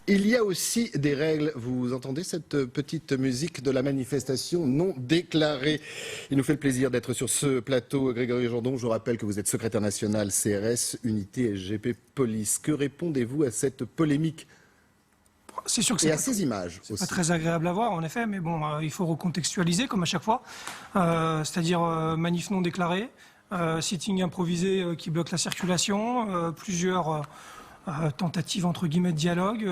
Il y a aussi des règles. Vous entendez cette petite musique de la manifestation non déclarée. Il nous fait le plaisir d'être sur ce plateau. Grégory Jourdon, je vous rappelle que vous êtes secrétaire national CRS, unité SGP Police. Que répondez-vous à cette polémique c'est sûr que et à ces images c'est aussi. pas très agréable à voir, en effet, mais bon, il faut recontextualiser, comme à chaque fois. C'est-à-dire manif non déclaré, sitting improvisé qui bloque la circulation, plusieurs tentatives entre guillemets de dialogue,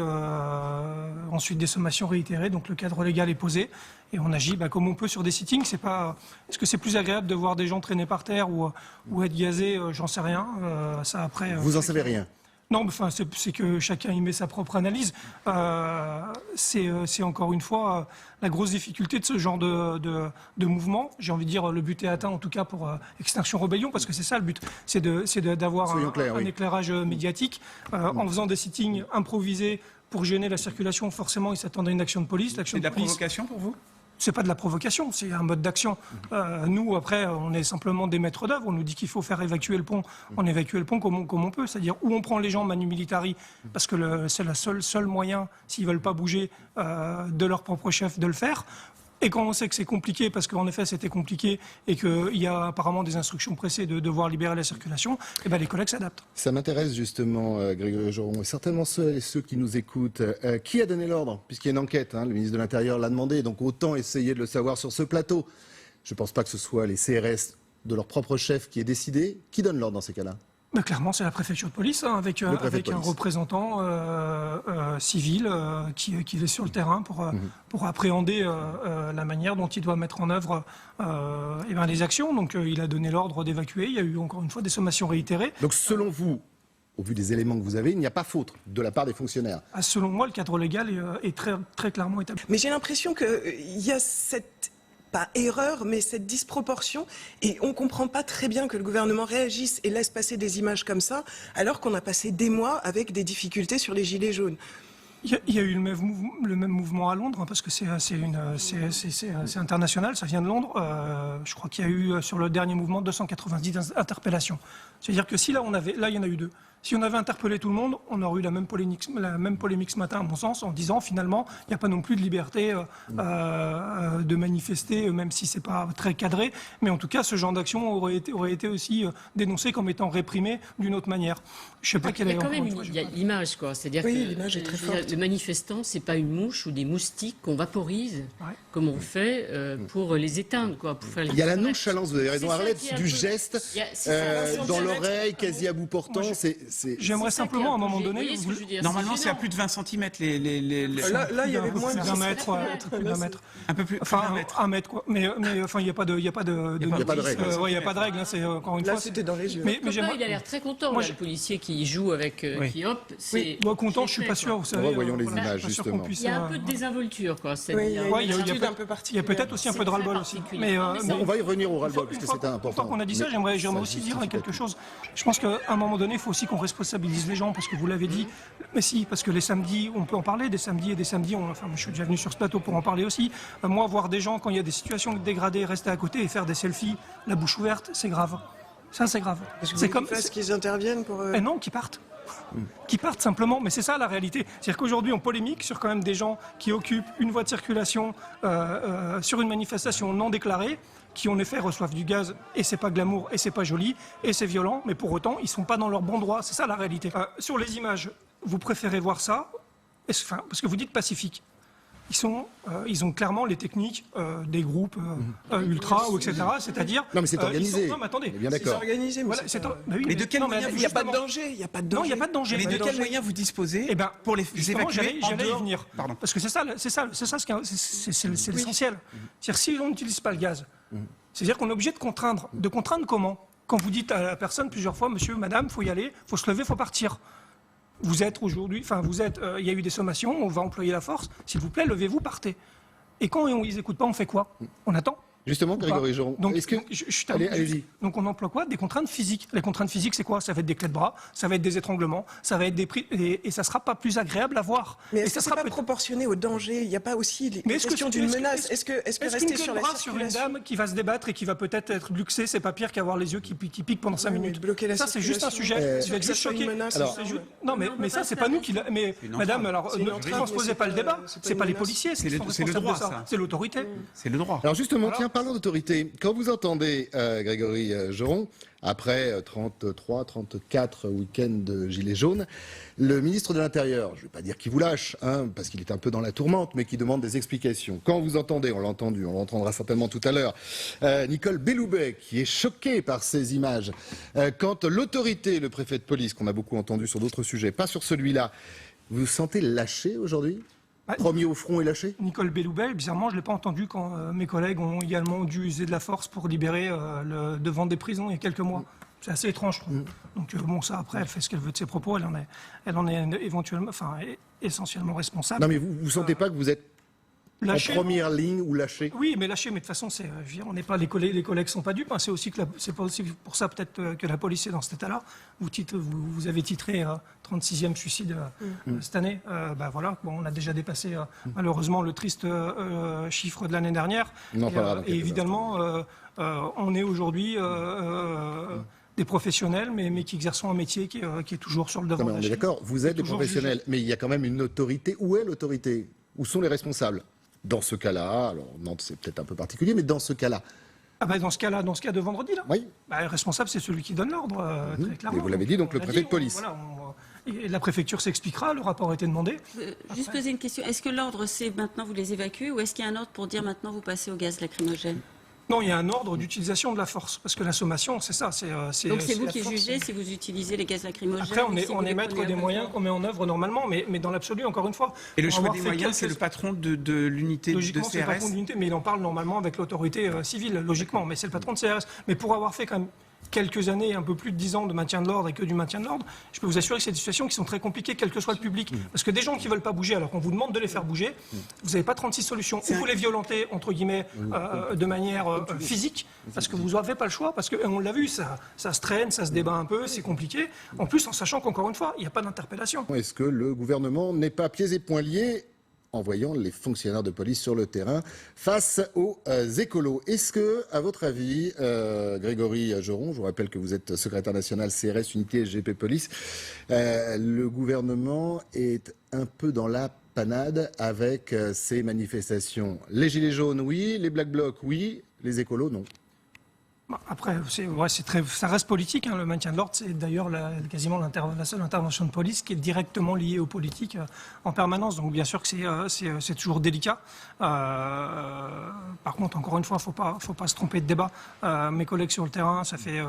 ensuite des sommations réitérées, donc le cadre légal est posé et on agit comme on peut sur des sittings. Est-ce que c'est plus agréable de voir des gens traîner par terre ou être gazés? J'en sais rien. Ça après. Vous en savez rien? Non, mais enfin, c'est que chacun y met sa propre analyse. C'est encore une fois la grosse difficulté de ce genre de mouvement. J'ai envie de dire, le but est atteint, en tout cas pour Extinction Rebellion, parce que c'est ça le but, c'est d'avoir un éclairage médiatique. En faisant des sittings improvisés pour gêner la circulation, forcément, ils s'attendent à une action de police. C'est de la provocation pour vous ? C'est pas de la provocation, c'est un mode d'action. Nous, après, on est simplement des maîtres d'œuvre. On nous dit qu'il faut faire évacuer le pont. On évacue le pont comme on peut. C'est-à-dire où on prend les gens manu militari, parce que c'est le seul moyen, s'ils veulent pas bouger, de leur propre chef, de le faire. Et quand on sait que c'est compliqué, parce qu'en effet c'était compliqué et qu'il y a apparemment des instructions pressées de devoir libérer la circulation, les collègues s'adaptent. Ça m'intéresse justement, Grégory Jourdon, et certainement ceux qui nous écoutent. Qui a donné l'ordre? Puisqu'il y a une enquête, le ministre de l'Intérieur l'a demandé, donc autant essayer de le savoir sur ce plateau. Je ne pense pas que ce soit les CRS de leur propre chef qui ait décidé. Qui donne l'ordre dans ces cas-là? Clairement, c'est la préfecture de police, avec un représentant civil qui est sur le terrain pour appréhender la manière dont il doit mettre en œuvre les actions. Donc il a donné l'ordre d'évacuer. Il y a eu encore une fois des sommations réitérées. Donc selon vous, au vu des éléments que vous avez, il n'y a pas faute de la part des fonctionnaires? Selon moi, le cadre légal est très, très clairement établi. Mais j'ai l'impression qu'il y a cette... pas erreur, mais cette disproportion. Et on ne comprend pas très bien que le gouvernement réagisse et laisse passer des images comme ça, alors qu'on a passé des mois avec des difficultés sur les gilets jaunes. Il y a eu le même mouvement à Londres, parce que c'est international, ça vient de Londres. Je crois qu'il y a eu, sur le dernier mouvement, 290 interpellations. C'est-à-dire que si là, il y en a eu 2. Si on avait interpellé tout le monde, on aurait eu la même polémique ce matin, à mon sens, en disant finalement, il n'y a pas non plus de liberté de manifester, même si c'est pas très cadré. Mais en tout cas, ce genre d'action aurait été aussi dénoncé comme étant réprimé d'une autre manière. Je sais pas quelle est. Il y a l'image, quoi. C'est-à-dire l'image est très forte. Le manifestant, c'est pas une mouche ou des moustiques qu'on vaporise, comme on fait pour les éteindre, quoi. Pour faire il y a la nonchalance, vous avez raison, Arlette, du geste dans l'oreille, quasi à bout portant. J'aimerais simplement, à un moment donné... Normalement, c'est à plus de 20 cm. Là, il y avait moins d'un mètre. Un peu plus enfin, d'un mètre. Un mètre, quoi. Mais enfin, il n'y a pas de règle. Il n'y a pas de règle. C'est encore une là, fois... c'était dans les yeux. Mais il a l'air très content, le policier qui joue avec... Moi, content, je suis pas sûr. Vous savez, revoyons les images, justement. Il y a un peu de désinvolture, quoi. Il y a peut-être aussi un peu de ras-le-bol aussi. Mais on va y revenir au ras-le-bol, parce que c'est important. Une fois qu'on a dit ça, j'aimerais aussi dire quelque chose. Je pense qu'à un moment donné, il faut aussi qu'on responsabilise les gens, parce que vous l'avez dit, mais si, parce que les samedis, on peut en parler, des samedis, enfin, je suis déjà venu sur ce plateau pour en parler aussi. Moi, voir des gens, quand il y a des situations dégradées, rester à côté et faire des selfies, la bouche ouverte, c'est grave. Ça, c'est grave. C'est comme ça qu'ils interviennent pour... non, qu'ils partent. Qui partent simplement, mais c'est ça la réalité. C'est-à-dire qu'aujourd'hui on polémique sur quand même des gens qui occupent une voie de circulation sur une manifestation non déclarée, qui en effet reçoivent du gaz, et c'est pas glamour, et c'est pas joli, et c'est violent, mais pour autant ils sont pas dans leur bon droit, c'est ça la réalité. Sur les images, vous préférez voir ça, parce que vous dites pacifique. Ils ont clairement les techniques des groupes ultra ou etc. C'est-à-dire. Non mais c'est organisé. Non mais attendez. Bien d'accord. C'est organisé. Voilà, mais de quel moyen il n'y a pas de danger. Il n'y a pas de danger. Non, il n'y a pas de danger. Mais de quel moyen vous disposez pour les évacuer j'allais y venir. Pardon. Parce que c'est l'essentiel. C'est-à-dire si on n'utilise pas le gaz, c'est-à-dire qu'on est obligé de contraindre. De contraindre comment? Quand vous dites à la personne plusieurs fois, monsieur, madame, faut y aller, faut se lever, faut partir. Il y a eu des sommations, on va employer la force, s'il vous plaît, levez-vous, partez. Et quand ils n'écoutent pas, on fait quoi? On attend. Justement, Grégory Joron, donc, est-ce que... allez-y. Donc on emploie quoi? Des contraintes physiques. Les contraintes physiques, c'est quoi? Ça va être des clés de bras, ça va être des étranglements, ça va être des prix, et ça sera pas plus agréable à voir. Mais et est-ce que c'est pas proportionné au danger? Il n'y a pas aussi les questions d'une menace? Est-ce que rester sur la sur une dame qui va se débattre et qui va peut-être être luxée, c'est pas pire qu'avoir les yeux qui piquent pendant 5 minutes. Ça, c'est juste un sujet. Tu vas être juste choqué. Non, mais ça, c'est pas nous qui l'a. Mais madame, alors ne transposez pas le débat. C'est pas les policiers, c'est le droit, c'est l'autorité. C'est le droit. Alors justement, tiens, parlons d'autorité. Quand vous entendez Grégory Joron, après 33, 34 week-ends de Gilets jaunes, le ministre de l'Intérieur, je ne vais pas dire qu'il vous lâche, parce qu'il est un peu dans la tourmente, mais qui demande des explications. Quand vous entendez, on l'a entendu, on l'entendra certainement tout à l'heure, Nicole Belloubet, qui est choquée par ces images, quand l'autorité, le préfet de police, qu'on a beaucoup entendu sur d'autres sujets, pas sur celui-là, vous vous sentez lâché aujourd'hui ? Premier au front et lâché? Nicole Belloubet, bizarrement, je ne l'ai pas entendu quand mes collègues ont également dû user de la force pour libérer devant des prisons il y a quelques mois. C'est assez étrange, je trouve. Donc bon, ça, après, elle fait ce qu'elle veut de ses propos, elle en est éventuellement, essentiellement responsable. Non, mais vous ne sentez pas que vous êtes lâché, en première ligne ou lâché? Oui, mais lâché, mais de toute façon, on n'est pas les collègues sont pas dupes. C'est aussi c'est pas aussi pour ça peut-être que la police est dans cet état-là. Vous avez titré 36e suicide cette année. Voilà, bon, on a déjà dépassé malheureusement le triste chiffre de l'année dernière. Et évidemment, on est aujourd'hui des professionnels, mais qui exercent un métier qui est toujours sur le devant de la chaîne. On est d'accord, vous êtes des professionnels, mais il y a quand même une autorité. Où est l'autorité? Où sont les responsables? Dans ce cas-là, alors Nantes c'est peut-être un peu particulier, mais dans ce cas-là. Dans ce cas de vendredi, là. Oui. Le responsable, c'est celui qui donne l'ordre, très clairement. Et vous l'avez dit, donc le préfet de police. Et la préfecture s'expliquera, le rapport a été demandé. Juste poser une question. Est-ce que l'ordre, c'est maintenant vous les évacuez, ou est-ce qu'il y a un ordre pour dire maintenant vous passez au gaz lacrymogène? Non, il y a un ordre d'utilisation de la force, parce que la sommation, c'est ça. Donc c'est vous qui jugez si vous utilisez les gaz lacrymogènes? Après, on est maître des moyens qu'on met en œuvre normalement, mais dans l'absolu, encore une fois. Et le choix des moyens, c'est le patron de l'unité de CRS? Logiquement, c'est le patron de l'unité, mais il en parle normalement avec l'autorité civile, logiquement. Mais c'est le patron de CRS. Mais pour avoir fait quand même quelques années, un peu plus de 10 ans de maintien de l'ordre et que du maintien de l'ordre, je peux vous assurer que c'est des situations qui sont très compliquées, quel que soit le public. Parce que des gens qui ne veulent pas bouger, alors qu'on vous demande de les faire bouger, vous n'avez pas 36 solutions. Ou vous les violentez, entre guillemets, de manière physique, parce que vous n'avez pas le choix, parce qu'on l'a vu, ça se traîne, ça se débat un peu, c'est compliqué. En plus, en sachant qu'encore une fois, il n'y a pas d'interpellation. Est-ce que le gouvernement n'est pas pieds et poings liés en voyant les fonctionnaires de police sur le terrain face aux écolos? Est-ce que, à votre avis, Grégory Joron, je vous rappelle que vous êtes secrétaire national CRS, unité SGP Police, le gouvernement est un peu dans la panade avec ces manifestations? Les gilets jaunes, oui. Les Black Blocs, oui. Les écolos, non. Après, ça reste politique, le maintien de l'ordre. C'est d'ailleurs quasiment la seule intervention de police qui est directement liée aux politiques en permanence. Donc bien sûr que c'est toujours délicat. Par contre, encore une fois, faut pas se tromper de débat. Mes collègues sur le terrain, ça fait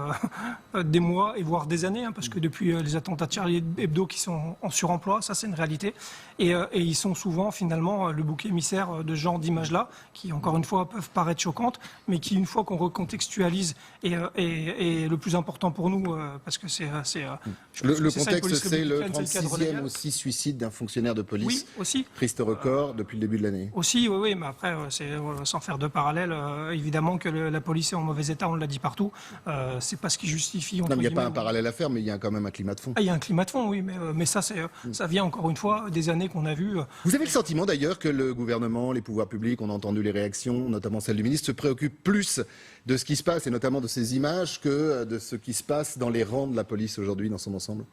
des mois et voire des années, parce que depuis les attentats de Charlie Hebdo qui sont en suremploi, ça c'est une réalité. Et ils sont souvent finalement le bouc émissaire de ce genre d'images-là, qui encore une fois peuvent paraître choquantes, mais qui une fois qu'on recontextualise et le plus important pour nous, parce que c'est le contexte, c'est le 36e aussi suicide d'un fonctionnaire de police. Oui, aussi. Triste record depuis le début de l'année. Aussi, oui, mais après, sans faire de parallèle, évidemment que la police est en mauvais état, on l'a dit partout. C'est pas ce qui justifie. Non, mais il n'y a pas un parallèle à faire, mais il y a quand même un climat de fond. Il y a un climat de fond, oui, mais ça vient encore une fois des années qu'on a vues. Vous avez le sentiment d'ailleurs que le gouvernement, les pouvoirs publics, on a entendu les réactions, notamment celle du ministre, se préoccupent plus de ce qui se passe, et notamment de ces images, que de ce qui se passe dans les rangs de la police aujourd'hui dans son ensemble?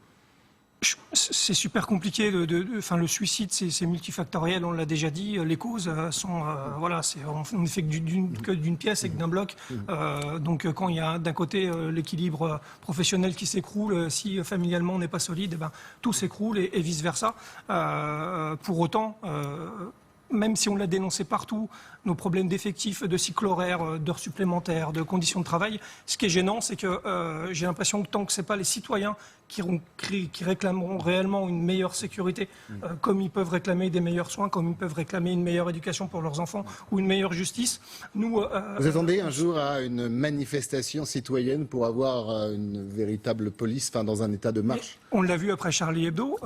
C'est super compliqué. Le suicide, c'est multifactoriel, on l'a déjà dit. Les causes sont, on ne fait que d'une pièce et que d'un bloc. Donc, quand il y a d'un côté l'équilibre professionnel qui s'écroule, si familialement on n'est pas solide, tout s'écroule et vice versa. Pour autant. Même si on l'a dénoncé partout, nos problèmes d'effectifs, de cycle horaire, d'heures supplémentaires, de conditions de travail, ce qui est gênant, c'est que j'ai l'impression que tant que ce n'est pas les citoyens qui réclameront réellement une meilleure sécurité, comme ils peuvent réclamer des meilleurs soins, comme ils peuvent réclamer une meilleure éducation pour leurs enfants ou une meilleure justice. Vous attendez un jour à une manifestation citoyenne pour avoir une véritable police, dans un état de marche? On l'a vu après Charlie Hebdo.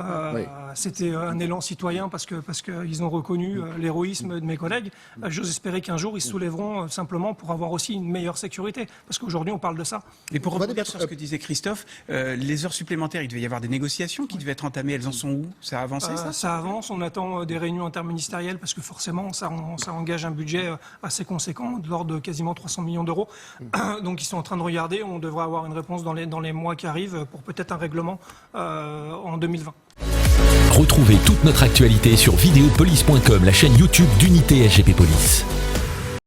C'était un élan citoyen parce qu'ils ont reconnu l'héroïsme de mes collègues. J'ose espérer qu'un jour ils se soulèveront simplement pour avoir aussi une meilleure sécurité, parce qu'aujourd'hui on parle de ça. Et pour rebondir sur ce que disait Christophe, les heures supplémentaires, il devait y avoir des négociations qui devaient être entamées. Elles en sont où? Ça a avancé, ça? Ça avance. On attend des réunions interministérielles parce que forcément ça engage un budget assez conséquent, de l'ordre de quasiment 300 millions d'euros. Donc ils sont en train de regarder. On devrait avoir une réponse dans les mois qui arrivent pour peut-être un règlement en 2020. Retrouvez toute notre actualité sur videopolice.com, la chaîne YouTube d'Unité SGP Police.